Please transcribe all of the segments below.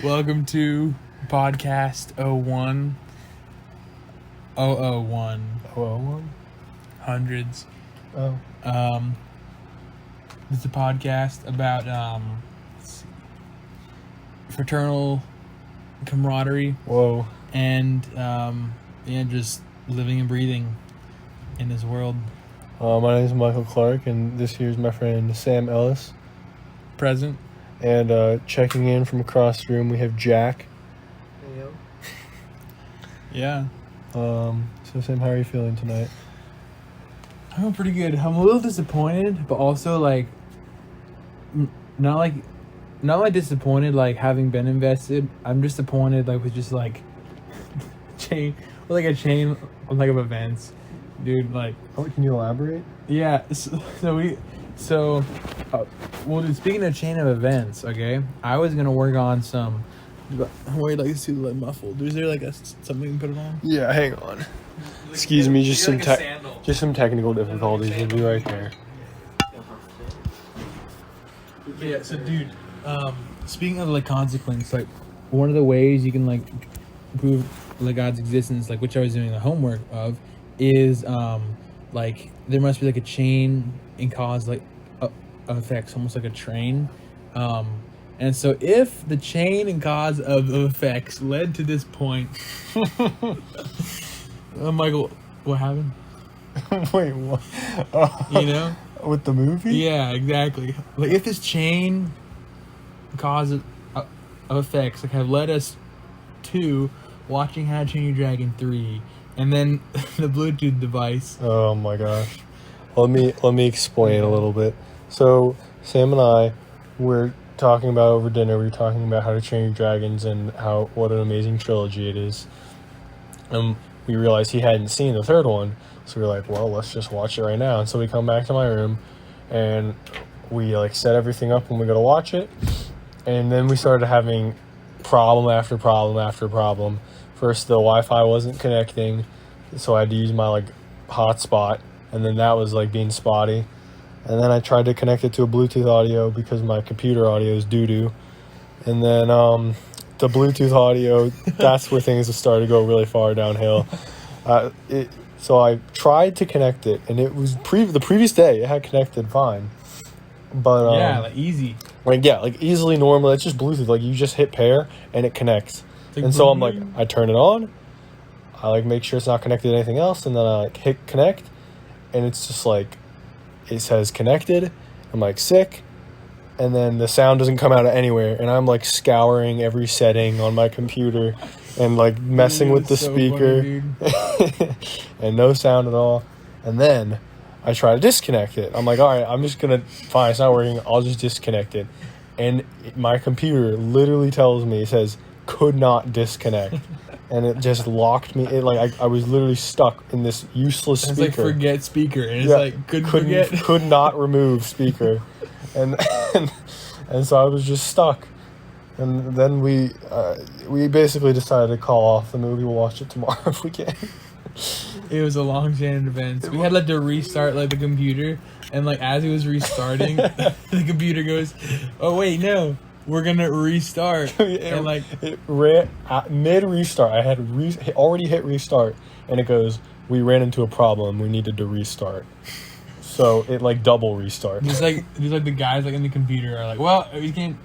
Welcome to podcast 01. 001. 001? Hundreds. Oh. It's a podcast about let's see, fraternal camaraderie. Whoa. And just living and breathing in this world. My name is Michael Clark, and this here's my friend Sam Ellis. Present. And checking in from across the room, we have Jack. Hey, yo. Yeah. So Sam, how are you feeling tonight? I'm pretty good. I'm a little disappointed, but also not disappointed like having been invested. I'm disappointed with just a chain of events, dude. Oh, can you elaborate? Yeah. So dude, speaking of chain of events, okay, I was gonna work on some. Wait, it's too muffled. Is there something you can put it on? Yeah, hang on. Excuse me, just some technical difficulties. We'll be right there. Yeah, so dude, speaking of consequence, one of the ways you can prove God's existence, which I was doing the homework of, is there must be a chain and cause of effects, almost like a train. And so if the chain and cause of effects led to this point, Michael, what happened? Wait, what? With the movie? Yeah, exactly. If this chain cause of effects have led us to watching How to Train Your Dragon 3 and then the Bluetooth device. Oh my gosh. Let me explain a little bit. So Sam and I were talking about over dinner, we were talking about How to Train Your Dragons and what an amazing trilogy it is. We realized he hadn't seen the third one, so we were like, well, let's just watch it right now. And so we come back to my room and we set everything up when we go to watch it. And then we started having problem after problem after problem. First, the Wi-Fi wasn't connecting, so I had to use my hotspot, and then that was being spotty. And then I tried to connect it to a Bluetooth audio because my computer audio is doo-doo. And then the Bluetooth audio, that's where things started to go really far downhill. So I tried to connect it, and it was the previous day it had connected fine. But easy. Easily normal. It's just Bluetooth. You just hit pair and it connects. And so I'm I turn it on. I make sure it's not connected to anything else, and then I hit connect, and it's just it says connected. I'm sick, and then the sound doesn't come out of anywhere, and I'm scouring every setting on my computer and messing with the speaker, funny, and no sound at all. And then I try to disconnect it. I'm all right, I'm just gonna fine. It's not working. I'll just disconnect it, and my computer literally tells me, it says could not disconnect. And it just locked me. I was literally stuck in this useless speaker. It's forget speaker, and it's forget. Could not remove speaker, and so I was just stuck. And then we basically decided to call off the movie. We'll watch it tomorrow if we can. It was a long chain of events. We had to restart the computer, and as it was restarting, the computer goes, "Oh wait, no. We're gonna restart." And it ran mid restart. I had already hit restart, and it goes, "We ran into a problem. We needed to restart." So it double restart. Just the guys in the computer are well, we can't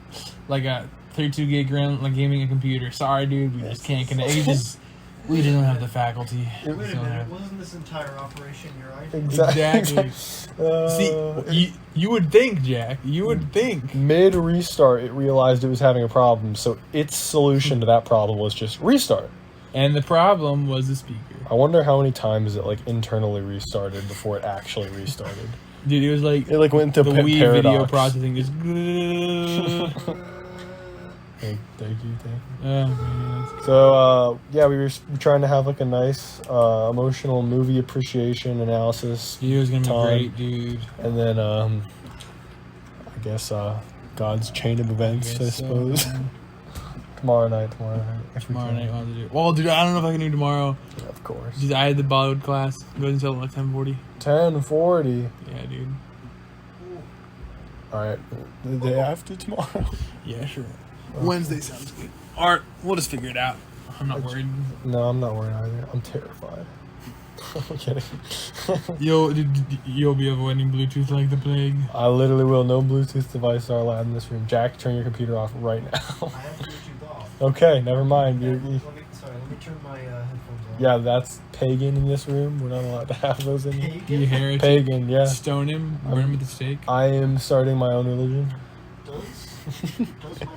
a 32 gig RAM gaming a computer. Sorry, dude, we just can't connect. We don't have the faculty. Wait a minute, wasn't this entire operation your idea? Exactly. See, you would think, Jack. You would think. Mid restart, it realized it was having a problem, so its solution to that problem was just restart. And the problem was the speaker. I wonder how many times it internally restarted before it actually restarted. Dude, it was it went into the Wii paradox. Video processing just. Thank you. Man. So, we were trying to have a nice emotional movie appreciation analysis. It was going to be great, dude. And then, I guess, God's chain of events, I suppose. So. Tomorrow night. Tomorrow night, what to do? Well, dude, I don't know if I can do tomorrow. Yeah, of course. Dude, I had the Bollywood class. It goes until 10:40. 10:40? Yeah, dude. Alright, the day after tomorrow? Yeah, sure. Wednesday sounds good. Or we'll just figure it out. I'm not worried. No, I'm not worried either. I'm terrified. I'm kidding. You'll be avoiding Bluetooth like the plague. I literally will. No Bluetooth device are allowed in this room. Jack, turn your computer off right now. I have Bluetooth off. Okay, never mind. Let me turn my headphones off. Yeah, that's pagan in this room. We're not allowed to have those in here. You heretic. Pagan, yeah. Stone him. Burn him at the stake. I am starting my own religion. Does my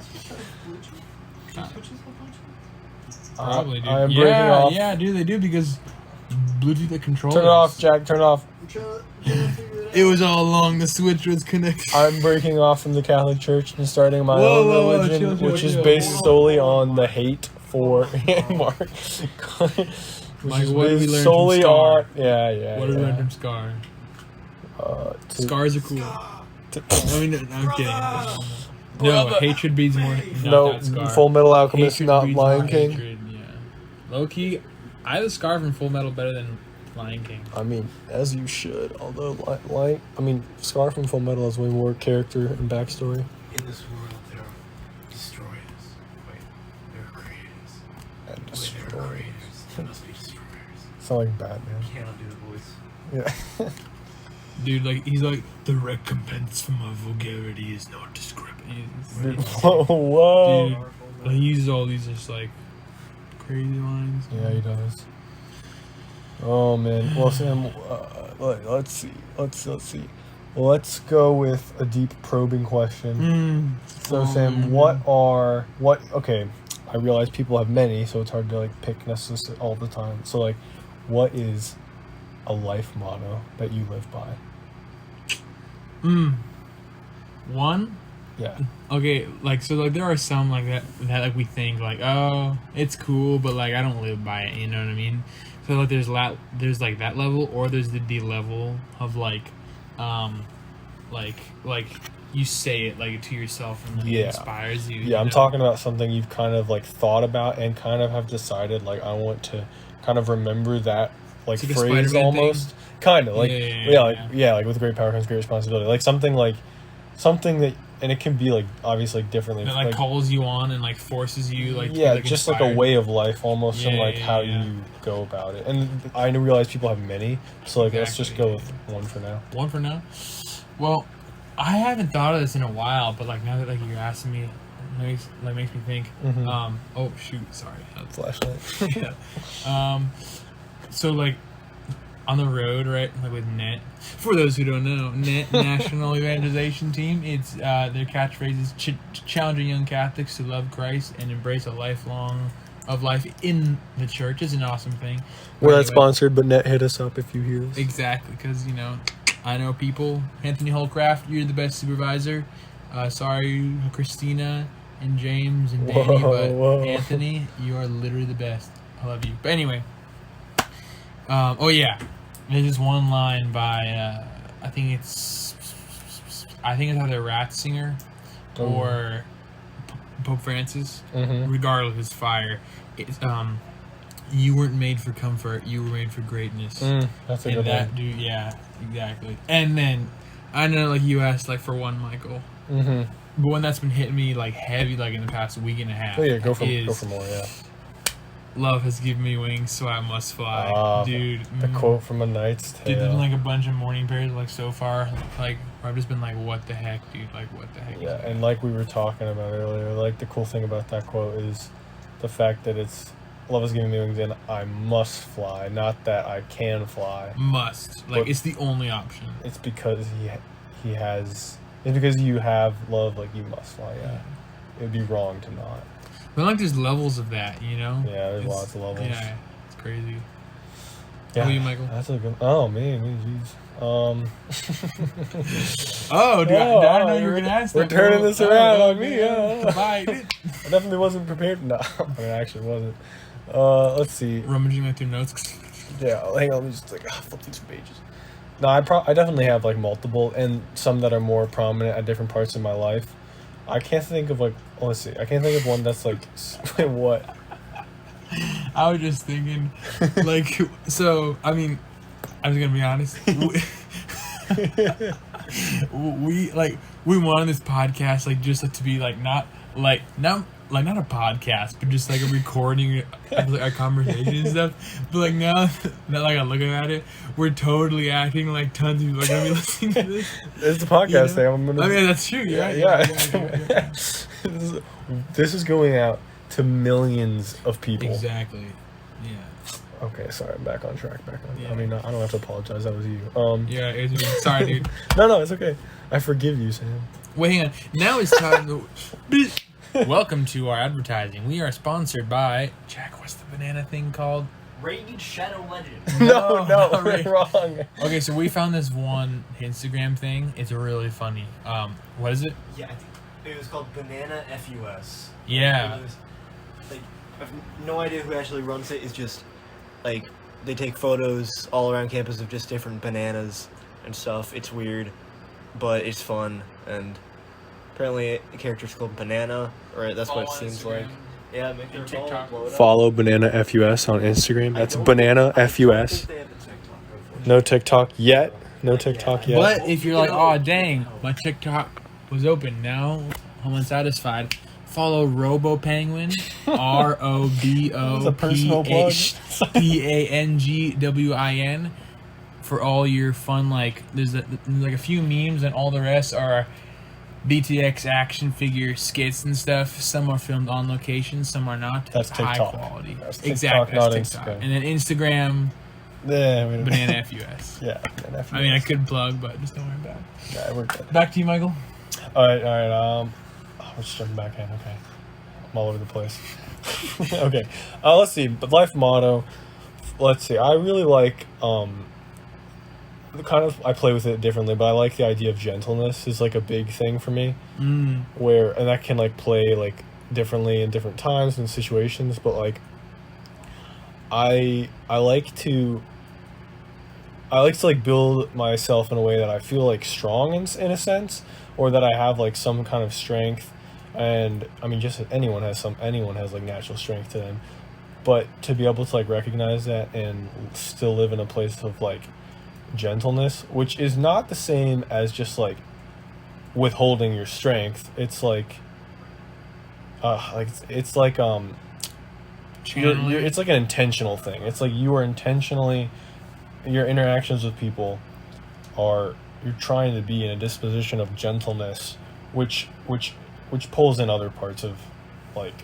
switch have Bluetooth? Do switches have Bluetooth? Probably, dude. I am breaking off. Yeah, dude, they do because Bluetooth that controls. Turn it off, Jack. Turn it off. I'm trying to figure it It was all along. The switch was connected. I'm breaking off from the Catholic Church and starting my Whoa, own whoa, whoa, religion, chill, which is chill. based solely on the hate for Mark. Which Like, is what did we based learn solely from Scar? on yeah. What did we learn from Scar? Scars are cool. I mean, no, I'm kidding. No, hatred breeds more. No, Full Metal Alchemist, Hatred not breeds Lion more King. hatred, yeah. Low key, I have the Scar from Full Metal better than Lion King. I mean, as you should. Although, Scar from Full Metal has way more character and backstory. In this world, there are destroyers. Wait, there are creators. And Wait, there are destroyers. creators. There must be destroyers. Sound like Batman. Cannot do the voice. Yeah. Dude, like, he's like, the recompense for my vulgarity is not discrepancy. Whoa. Dude, like, he uses all these just like crazy lines. Yeah, he does. Oh man. Well, Sam, let's see. Let's go with a deep probing question. So, Sam, okay, I realize people have many, so it's hard to like pick necessarily all the time. So, like, what is a life motto that you live by? One? Yeah. Okay, like, so, like, there are some, like, that like, we think, like, oh, it's cool, but, like, I don't live by it, you know what I mean? So, like, there's, like, that level, or there's the D level of, like, you say it, like, to yourself, and it inspires you. Yeah, I'm talking about something you've kind of, like, thought about and kind of have decided, like, I want to kind of remember that, like, It's like a phrase Spider-Man almost. thing? Kind of, like, Yeah. like, with great power comes great responsibility. Like, something that, and it can be, like, obviously differently. That, like, calls you on and, like, forces you, like, yeah, to be, like, just inspired. like a way of life almost, and like how Yeah. you go about it. And I realize people have many, so like let's just Exactly. go with one for now. One for now? Well, I haven't thought of this in a while, but, like, now that, like, you're asking me, it makes me think. Mhm. Oh, shoot, sorry. Flashlight. Yeah. So, like, on the road, right, like with NET, for those who don't know, NET, National Evangelization Team, it's, their catchphrase is challenging young Catholics to love Christ and embrace a lifelong of life in the church. Is an awesome thing. We're But not sponsored, but Net hit us up if you hear this. Exactly, because, you know, I know people. Anthony Holcraft, you're the best supervisor. Sorry, Christina and James and Danny, but Anthony, you are literally the best. I love you. But anyway, oh yeah, there's this one line by I think it's either Ratzinger or Pope Francis. Regardless, it's fire. It's you weren't made for comfort, you were made for greatness. That's a And good that one. dude, yeah, exactly. And then I know, like, you asked, like, for one, Michael, Mm-hmm. but one that's been hitting me, like, heavy, like, in the past week and a half. Oh yeah, go for is, more. Yeah. Love has given me wings, so I must fly, dude. The quote from A Knight's Tale. Dude, there's been, like, a bunch of morning prayers, like, so far, like, where I've just been like, what the heck, dude? Like, what the heck? is Yeah, that? and like we were talking about earlier, like the cool thing about that quote is the fact that it's love is giving me wings and I must fly, not that I can fly. Must. Like, But- it's the only option. It's because he has. It's because you have love, like you must fly. Yeah, it would be wrong to not. But, like, there's levels of that, you know? Yeah, there's It's- lots of levels. Yeah, it's crazy. Yeah, How about you, Michael? That's a good. Oh me, jeez. Oh, dude, I didn't know you were gonna ask We're that. turning bro. this around on me. Bye. I definitely wasn't prepared. No, I actually wasn't. Let's see. Rummaging my through notes. Yeah, hang on. Let me just like flip these pages. No, I definitely have like multiple and some that are more prominent at different parts of my life. I can't think of like. Let's see. I can't think of one that's like what. I was just thinking, like, so, I mean, I'm just gonna be honest. we wanted this podcast like just like, to be like not a podcast, but just like a recording of like, our conversation and stuff. But like now that like I'm looking at it, we're totally acting like tons of people are gonna be listening to this. It's the podcast thing. I mean that's true. Yeah. Yeah. This is going out to millions of people. Exactly. Yeah. Okay, sorry, I'm back on track. Yeah. I mean, I don't have to apologize. That was you. Yeah. It's me. Sorry, dude. No, it's okay. I forgive you, Sam. Wait, hang on. Now it's time to. Welcome to our advertising. We are sponsored by Jack. What's the banana thing called? Raid Shadow Legend. No, not Raid. wrong. Okay, so we found this one Instagram thing. It's really funny. What is it? Yeah, I think it was called Banana FUS. Yeah. It was, like, I have no idea who actually runs it. It's just, like, they take photos all around campus of just different bananas and stuff. It's weird, but it's fun, and apparently the character's called Banana, or that's what it seems like. Yeah, make sure to follow it up. Follow Banana FUS on Instagram. That's Banana I FUS. think they have a TikTok, unfortunately. No TikTok yet. No TikTok yet. But if you're like, oh dang, my TikTok was open now, I'm unsatisfied. Follow Robo Penguin, That's a personal plug. ROBOPANGWIN, for all your fun. Like there's like a few memes, and all the rest are BTX action figure skits and stuff. Some are filmed on location, some are not. That's High TikTok. quality. That's TikTok, Exactly, not that's TikTok. Instagram. And then Instagram, Yeah, Banana FUS. Yeah, Banana FUS. I mean, I could plug, but just don't worry about it. Yeah, we're good. Back to you, Michael. All right. We're just jumping back in. Okay, I'm all over the place. Okay, let's see. But life motto. Let's see. I really like I play with it differently, but I like the idea of gentleness is like a big thing for me. And that can like play like differently in different times and situations. But like, I like to like build myself in a way that I feel like strong in a sense, or that I have like some kind of strength. And I mean, just anyone has like natural strength to them, but to be able to like recognize that and still live in a place of like gentleness, which is not the same as just like withholding your strength. It's like it's like it's like an intentional thing. It's like you are intentionally, your interactions with people you're trying to be in a disposition of gentleness, which pulls in other parts of like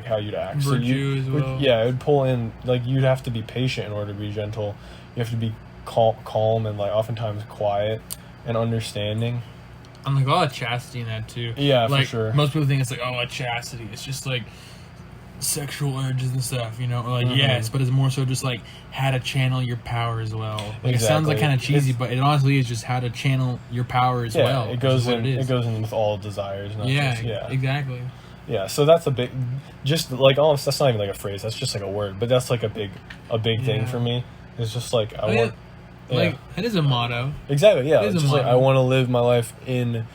how you'd act. Virtue as well. Yeah, it would pull in like you'd have to be patient in order to be gentle. You have to be calm and like oftentimes quiet and understanding. I'm like, oh, chastity in that too. Yeah, like, for sure. Most people think it's like, oh, chastity. It's just like sexual urges and stuff, you know? Or like, yes, but it's more so just like how to channel your power as well. Like, It sounds like kind of cheesy, but it honestly is just how to channel your power as well. It goes in. It goes in with all desires. Not just, exactly. Yeah, so that's a big, just like almost that's not even like a phrase. That's just like a word, but that's like a big thing for me. It's just like I want. Like it is a motto. Exactly. Yeah. It is It's a just like motto. I want to live my life in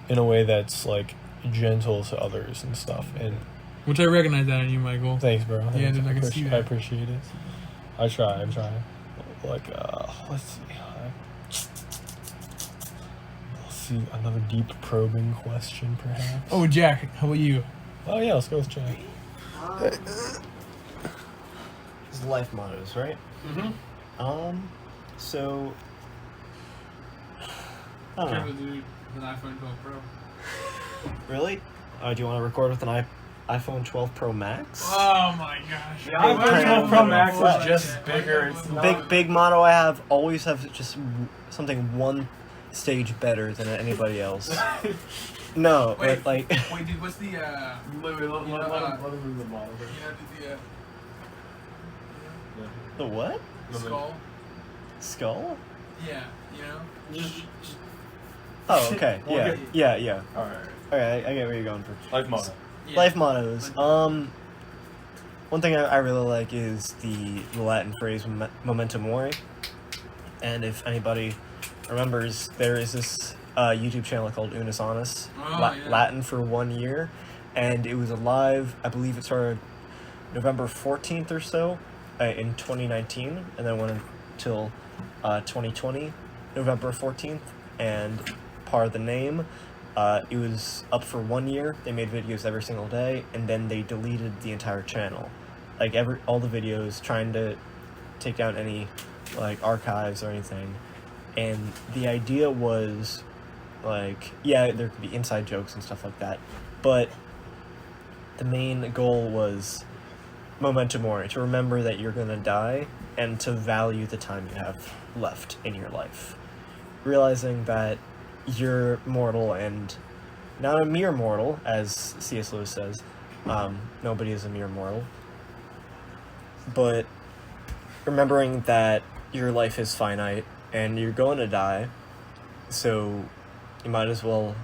a way that's like gentle to others and stuff. And Which I recognize that in you, Michael. thanks, bro. Yeah, Thanks. dude, I can see that. I appreciate it. I try. Like, let's see. Another deep probing question, perhaps. Oh, Jack, how about you? Oh yeah, let's go with Jack. It's life mottos, right? So I don't know. An iPhone 12 Pro. Really? Do you want to record with an iPhone 12 Pro Max? Oh my gosh. The iPhone 12 Pro Max is just bigger. It's not. Big motto I have: always have just something one stage better than anybody else. No, Wait, but like wait, dude, what's the the what? skull? Skull? Yeah, you know? Oh, okay. Yeah. Alright. Alright, I get where you're going for. Life motto. Yeah. Life mottos. One thing I really like is the Latin phrase "memento mori," and if anybody remembers, there is this YouTube channel called Unus Annus, Latin for 1 year, and it was alive. I believe it started November 14th or so in 2019, and then went until 2020, November 14th. and part of the name, it was up for 1 year. They made videos every single day, and then they deleted the entire channel. Like, all the videos, trying to take down any, like, archives or anything. And the idea was, like, yeah, there could be inside jokes and stuff like that, but the main goal was memento mori, to remember that you're gonna die, and to value the time you have left in your life. Realizing that you're mortal, and not a mere mortal, as C.S. Lewis says. Nobody is a mere mortal. But remembering that your life is finite, and you're going to die, so you might as well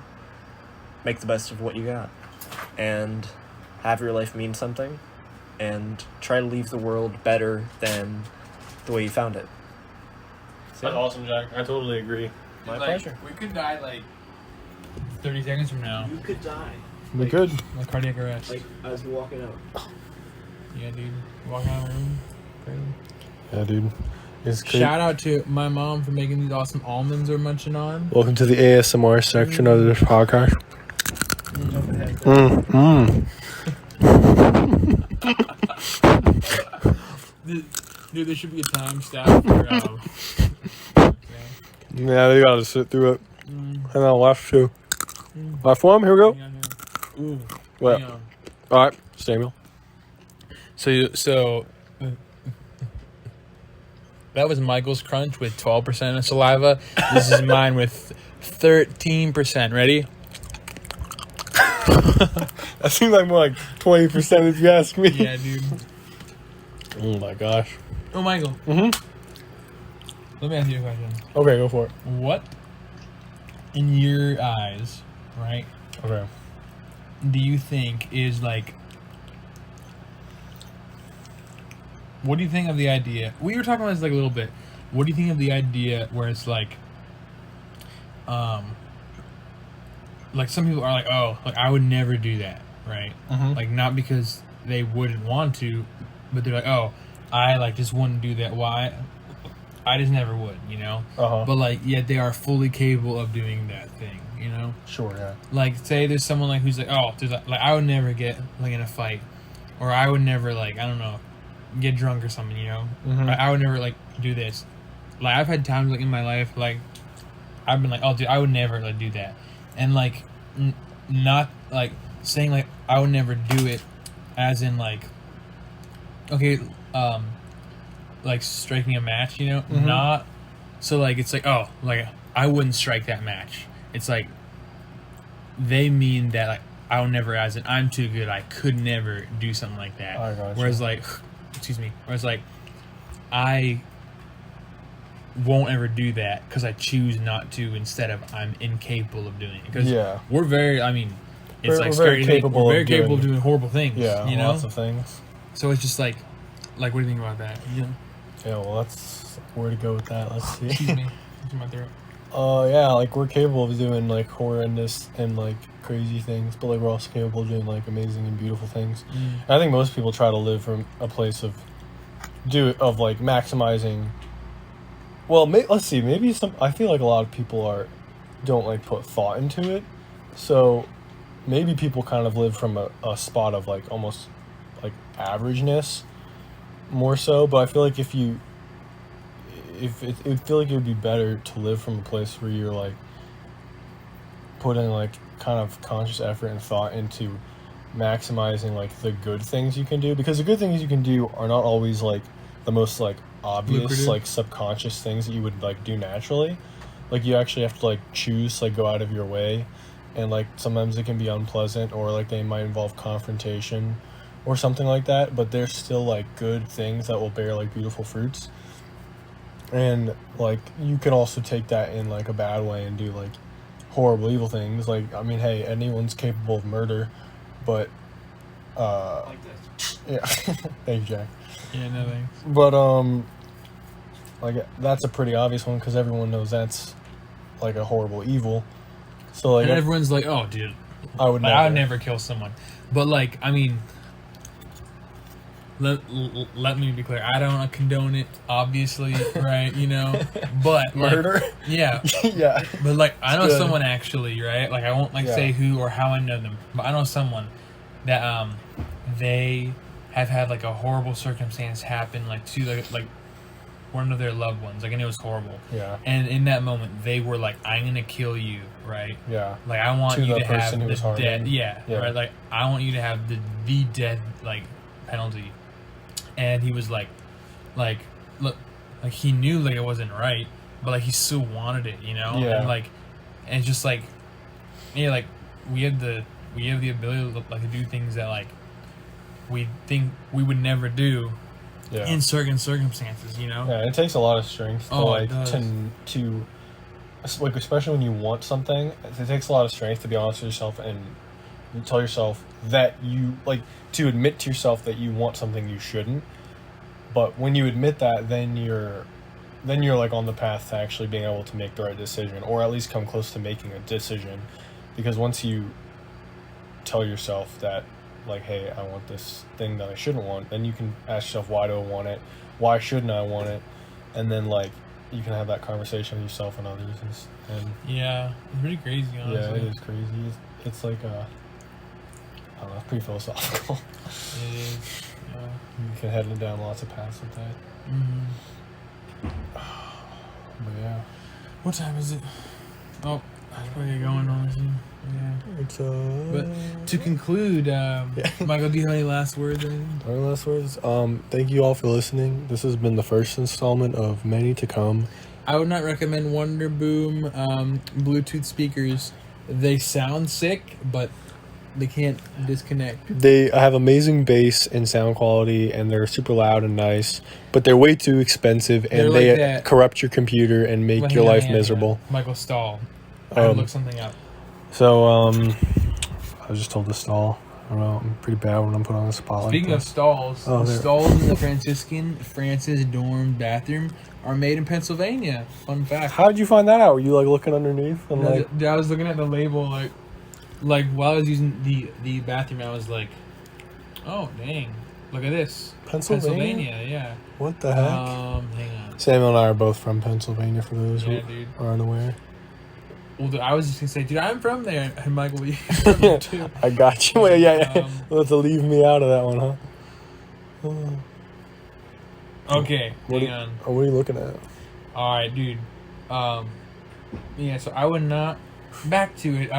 make the best of what you got, and have your life mean something, and try to leave the world better than the way you found it. So, That's awesome, Jack. I totally agree. my Like, pleasure. We could die like 30 seconds from now. You could die. We could. Like cardiac arrest. Like, as we're walking out. Yeah, dude. Walking out of the room. Crazy. Yeah, dude. It's crazy. Shout out to my mom for making these awesome almonds we're munching on. Welcome to the ASMR section of this podcast. Dude, there should be a time stamp for Yeah, they gotta sit through it. And then left two. Left one, here we go. Ooh. What? Damn. Alright, Samuel. So that was Michael's crunch with 12% of saliva. This is mine with 13%. Ready? That seems like more like 20% if you ask me. Yeah, dude. Oh my gosh. Oh, Michael. Mm-hmm. Let me ask you a question. Okay, go for it. What, in your eyes, right, Okay. do you think is like... What do you think of the idea? We were talking about this like a little bit. What do you think of the idea where it's like some people are like, oh, like I would never do that, right? Mhm. Like not because they wouldn't want to, but they're like, oh, I like just wouldn't do that. Why? I just never would, you know? Uh-huh. But like, yet they are fully capable of doing that thing, you know? Sure, yeah. Like, say there's someone like who's like, oh, there's like I would never get like in a fight, or I would never like, I don't know, get drunk or something, you know? Mhm. I would never like do this. Like I've had times like in my life like I've been like, oh dude, I would never like do that, and like not like saying like I would never do it, as in like, okay, like striking a match, you know? Mhm. Not so like it's like, oh, like I wouldn't strike that match. It's like they mean that like I would never, as in I'm too good, I could never do something like that. I gotcha. Whereas like, excuse me, whereas like I won't ever do that because I choose not to, instead of I'm incapable of doing it. Because Yeah. we're very, I mean, it's We're like very scary. capable We're very of capable of doing- doing horrible things. Yeah, you know. lots of things. So it's just like what do you think about that? Yeah. Yeah, well, that's where to go with that. Let's see. Excuse me. It's in my throat. Yeah, like we're capable of doing like horrendous and like crazy things, but like we're also capable of doing like amazing and beautiful things. I think most people try to live from a place of like maximizing. Well, let's see. Maybe I feel like a lot of people don't like put thought into it, so maybe people kind of live from a spot of like almost like averageness, more so. But I feel like it would feel like it would be better to live from a place where you're like putting like kind of conscious effort and thought into maximizing like the good things you can do, because the good things you can do are not always like the most like obvious Lucrative. like subconscious things that you would like do naturally. Like you actually have to like choose, like go out of your way, and like sometimes it can be unpleasant, or like they might involve confrontation or something like that, but they're still like good things that will bear like beautiful fruits. And like you can also take that in like a bad way and do like horrible evil things. Like, I mean, hey, anyone's capable of murder, but Like this. yeah. Thank you, Jack. Yeah, no thanks. But like that's a pretty obvious one because everyone knows that's like a horrible evil. So like And everyone's like, oh, dude, I would like, never. I would never kill someone. But like, I mean, let me be clear. I don't condone it, obviously, right? You know, but Murder? Like, yeah, Yeah. but like I know good. someone actually, right? Like I won't like Yeah. say who or how I know them, but I know someone that they have had like a horrible circumstance happen like to like one of their loved ones, like, and it was horrible. Yeah. And in that moment, they were like, "I'm gonna kill you," right? Yeah. Like I want To you the to have person who was the death, harmed. yeah, Yeah. right. Like I want you to have the death like penalty. And he was like, look, like he knew like it wasn't right, but like he still wanted it, you know. Yeah. And it's just like, yeah, like we have the ability to, like, to do things that like we think we would never do Yeah. in certain circumstances, you know. Yeah, it takes a lot of strength to Oh, it like does. to like, especially when you want something, it takes a lot of strength to be honest with yourself and you tell yourself that you like to admit to yourself that you want something you shouldn't. But when you admit that, then you're like on the path to actually being able to make the right decision, or at least come close to making a decision. Because once you tell yourself that, like, hey, I want this thing that I shouldn't want, then you can ask yourself, why do I want it? Why shouldn't I want it? And then like you can have that conversation with yourself and others. And Yeah, it's pretty crazy, honestly. yeah, it is crazy. It's like I don't know, it's pretty philosophical. It is. Yeah. You can head down lots of paths with that. Mm-hmm. But yeah, What time is it? Oh, I should probably get going, honestly. Yeah. it's But to conclude, Michael, do you have any last words or anything? our last words. Thank you all for listening. This has been the first installment of many to come. I would not recommend Wonder Boom Bluetooth speakers. They sound sick, but they can't disconnect. They have amazing bass and sound quality, and they're super loud and nice, but they're way too expensive, They're and like they that- corrupt your computer and make Well, your hang on, life hang on, miserable. hang on. Michael Stahl. I Um, look something up. So, I was just told to stall. I don't know. I'm pretty bad when I'm put on the spot Speaking like of this. stalls, Oh, the there. stalls in the Franciscan Francis dorm bathroom are made in Pennsylvania. Fun fact. How did you find that out? Were you like looking underneath and No, like? I was looking at the label, like while I was using the bathroom, I was like, oh dang, look at this, Pennsylvania? yeah. What the heck? Hang on. Samuel and I are both from Pennsylvania. For those Yeah, who dude. are unaware. Well, dude, I was just gonna say, dude, I'm from there, and Michael, you're from there too. I got you. Wait, yeah. Um, Let's leave me out of that one, huh? Okay, What hang are, on. what are you looking at? All right, dude. Yeah. So I would not. Back to it.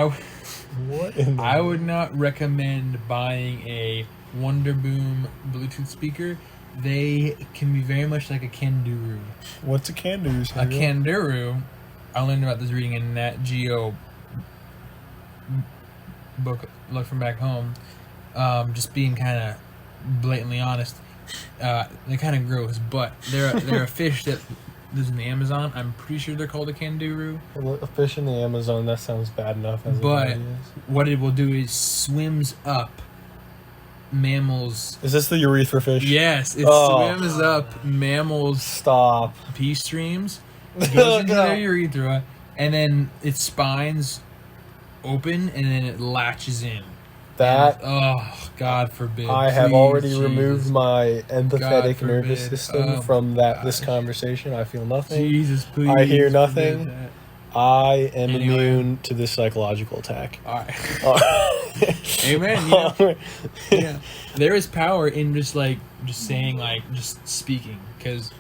What in the I would not recommend buying a Wonder Boom Bluetooth speaker. They can be very much like a Kangaroo. What's a Kangaroo? A Kangaroo, I learned about this reading in Nat Geo book, Look From Back Home. Just being kind of blatantly honest, they're kind of gross, but they're a fish that lives in the Amazon. I'm pretty sure they're called a Kangaroo. A fish in the Amazon. That sounds bad enough. As But it is. what it will do is swims up mammals. Is this the urethra fish? Yes, it Oh. swims up mammals' Stop. pee streams, goes Oh, into no. their urethra, and then its spines open, and then it latches in. That Oh, God forbid! I have Please, already Jesus. removed my empathetic God nervous forbid. system Oh, from this gosh. conversation. I feel nothing. Jesus, please. I hear forbid nothing. that. I am Anyway. immune to this psychological attack. All right. Amen. You know? Yeah, there is power in just saying, just speaking, because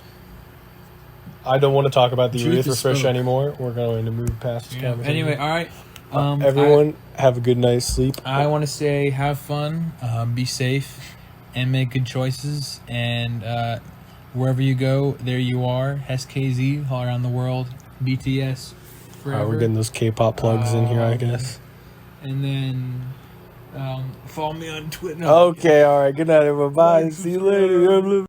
I don't want to talk about the Truth urethra is fish spoke. anymore. We're going to move past this conversation. Anyway, all right. Everyone, have a good night's sleep. I want to say, have fun, be safe, and make good choices. And wherever you go, there you are. SKZ all around the world. BTS forever. We're getting those K-pop plugs in here, I guess. And then follow me on Twitter. Okay, all right. Good night, everyone. Bye. Like, See you later.